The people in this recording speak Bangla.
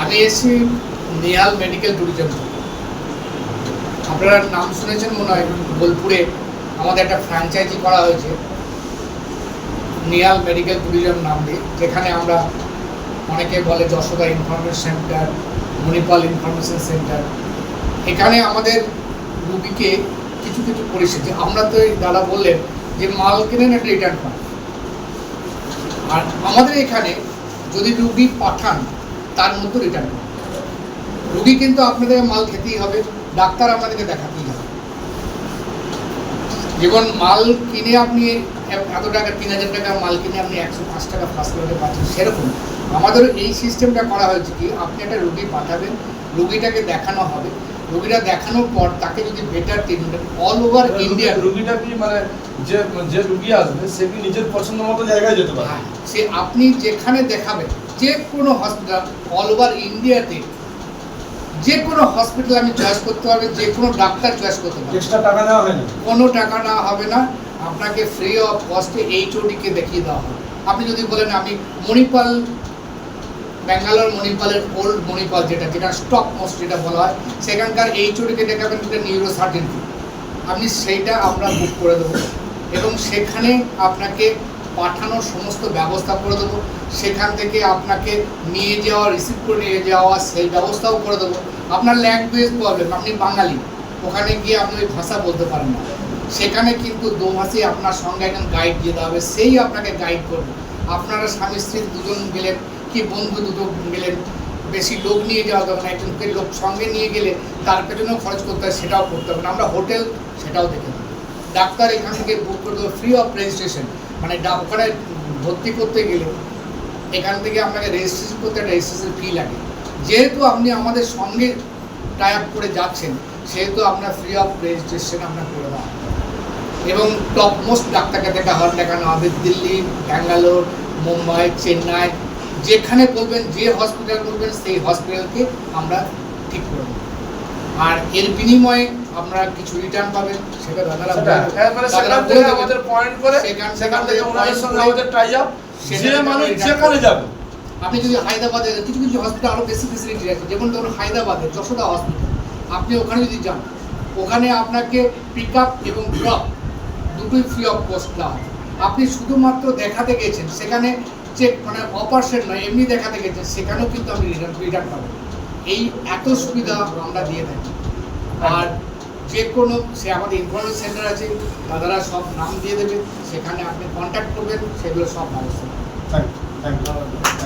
আমি এসেছি নিহাল মেডিকেল ট্যুরিজম। আপনারা নাম শুনেছেন মনে হয়, বোলপুরে আমাদের একটা ফ্র্যাঞ্চাইজি করা হয়েছে নিহাল মেডিকেল ট্যুরিজম নাম দিয়ে, যেখানে আমরা অনেকে বলে Yashoda information centre, Manipal information centre. এখানে আমাদের রুগীকে কিছু কিছু পরিস্থিতি, আমরা তো দাদা বললেন যে মাল কিনেন একটা রিটার্ন পান, আর আমাদের এখানে যদি রুগী পাঠান তার মধ্যে রিটার্ন পান। রুগী কিন্তু আপনাদের মাল খেতেই হবে, ডাক্তার আপনাদেরকে দেখাতেই হবে। যেমন মাল কিনে আপনি এত টাকা 3000 টাকার মাল কিনে আপনি 105 টাকা ফার্স্ট ক্লাসে পাচ্ছেন, সেরকম আমাদের এই সিস্টেমটা করা হয়েছে কি আপনি একটা রুগী পাঠাবেন, রুগীটাকে দেখানো হবে, রুগীটা দেখানোর পর তাকে যদি better treatment all over India, রুগীটা কি মানে যে রুগী আসবে সে কি নিজের পছন্দ মতো জায়গায় যেতে পারে? হ্যাঁ, সে আপনি যেখানে দেখাবেন যে কোনো হসপিটাল অল ওভার ইন্ডিয়াতে যে কোনো হসপিটাল আমি চয়েস করতে পারবে, যে কোনো ডাক্তার চয়েস করতে পারবে। এক্সট্রা টাকা দেওয়া হয় না? কোনো টাকা না হবে না, আপনাকে ফ্রি অফ কস্টে এইচওডিকে দেখিয়ে দেওয়া হবে। আপনি যদি বলেন আমি মণিপাল, ব্যাঙ্গালোর মণিপালের ওল্ড মণিপাল যেটা স্টক মোস্ট যেটা বলা হয়, সেখানকার এইচওডিকে দেখাবেন একটা নিউরো সার্জেন, আপনি সেইটা আমরা বুক করে দেবো এবং সেখানে আপনাকে পাঠানোর সমস্ত ব্যবস্থা করে দেবো। সেখান থেকে আপনাকে নিয়ে যাওয়া, রিসিভ করে নিয়ে যাওয়া সেই ব্যবস্থাও করে দেবো। আপনার ল্যাঙ্গুয়েজ প্রবলেম, আপনি বাঙালি, ওখানে গিয়ে আপনি ওই ভাষা বলতে পারেন না, সেখানে কিন্তু দোভাষী আপনার সঙ্গে একজন গাইড দিয়ে দেওয়া হবে, সেই আপনাকে গাইড করবে। আপনারা স্বামী স্ত্রী দুজন গেলেন কি বন্ধু দুটো গেলেন, বেশি লোক নিয়ে যাওয়া যাবে না, একজনকে লোক সঙ্গে নিয়ে গেলে তার পেছনেও খরচ করতে হয়, সেটাও করতে হবে না। আমরা হোটেল সেটাও দেখে দেবো। ডাক্তার এখান থেকে বুক করে দেবো ফ্রি অফ রেজিস্ট্রেশন, মানে ওখানে ভর্তি করতে গেলে এখান থেকে আপনাকে রেজিস্ট্রেশন করতে একটা রেজিস্ট্রেশন ফি লাগে। যেহেতু আপনি আমাদের সঙ্গে টাই আপ করে যাচ্ছেন, সেহেতু আপনার ফ্রি অফ রেজিস্ট্রেশন আপনার করে দেওয়া হবে এবং টপ মোস্ট ডাক্তারকে দেখানো হবে। দিল্লি, ব্যাঙ্গালোর, মুম্বাই, চেন্নাই, যেখানে বলবেন, যে হসপিটাল বলবেন সেই হসপিটালকে আমরা ঠিক করে দেবো। আর এর বিনিময়ে আপনারা কিছু রিটার্ন পাবেন, সেটা দাদারা আমাদের পয়েন্ট করে সেখান থেকে ওনাদের সঙ্গে আমাদের টাই আপ, যে মানুষ যেখানে যাবে। আপনি যদি হায়দ্রাবাদে, কিছু কিছু হসপিটাল আরও বেশি ফেসিলিটি আছে, যেমন ধরুন হায়দ্রাবাদে যশোদা হসপিটাল, আপনি ওখানে যদি যান, ওখানে আপনাকে পিক আপ এবং ড্রপ দুটোই ফ্রি অফ কস্ট দেওয়া হয়। আপনি শুধুমাত্র দেখাতে গেছেন, সেখানে চেক মানে অপারেশন নয়, এমনি দেখাতে গেছেন, সেখানেও কিন্তু আপনি রিটার্ন পাবেন। এই এত সুবিধা আমরা দিয়ে থাকি। আর যে কোনো, সে আমাদের ইনফরমেশন সেন্টার আছে, দাদারা সব নাম দিয়ে দেবে, সেখানে আপনি কন্ট্যাক্ট করবেন, সেগুলো সব ব্যবস্থা। Thank you.